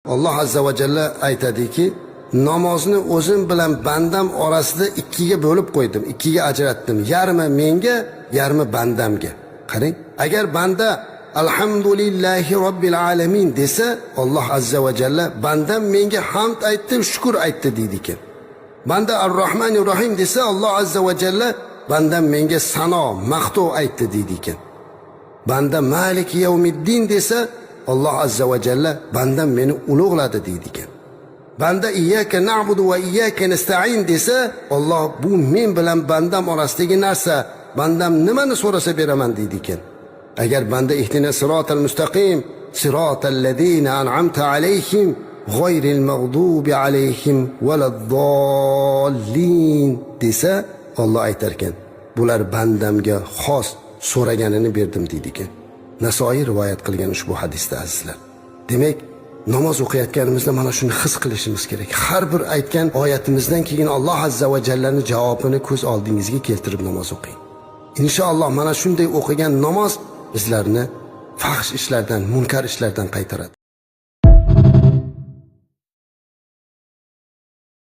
Alloh azza va jalla aytadiki, namozni o'zim bilan bandam orasida ikkiga bo'lib qo'ydim, ikkiga ajratdim. Yarmi menga, yarmi bandamga. Qarang, agar banda alhamdulillahi robbil alamin desa, Alloh azza va jalla bandam menga hamd aytdi, shukr aytdi deydi ekan. Banda ar-Rahmanir Rahim desa, Alloh azza va jalla bandam menga sano, maqtov aytdi deydi ekan. Banda Malik yawmiddin desa, Alloh azza va jalla bandam meni ulug'ladi deydi ekan. Banda iyyaka na'budu va iyyaka nasta'in desa, Alloh bu men bilan bandam orasidagi narsa, bandam nimani so'rasa beraman deydi ekan. Agar banda ihtina sirotal mustaqim, sirotal ladina an'amta alayhim g'oyril mag'dubi alayhim valaddallin desa, Alloh aytar ekan, bular bandamga xos so'raganini berdim deydi ekan. Nasoiy rivoyat qilgan ushbu hadisda azizlar. Demak, namoz o'qiyotganimizda mana shuni his qilishimiz kerak. Har bir aytgan oyatimizdan keyin Alloh azza va jallaning javobini ko'z oldingizga keltirib namoz o'qing. Inshaalloh mana shunday o'qigan namoz bizlarni fahsh ishlardan, munkar ishlardan qaytaradi.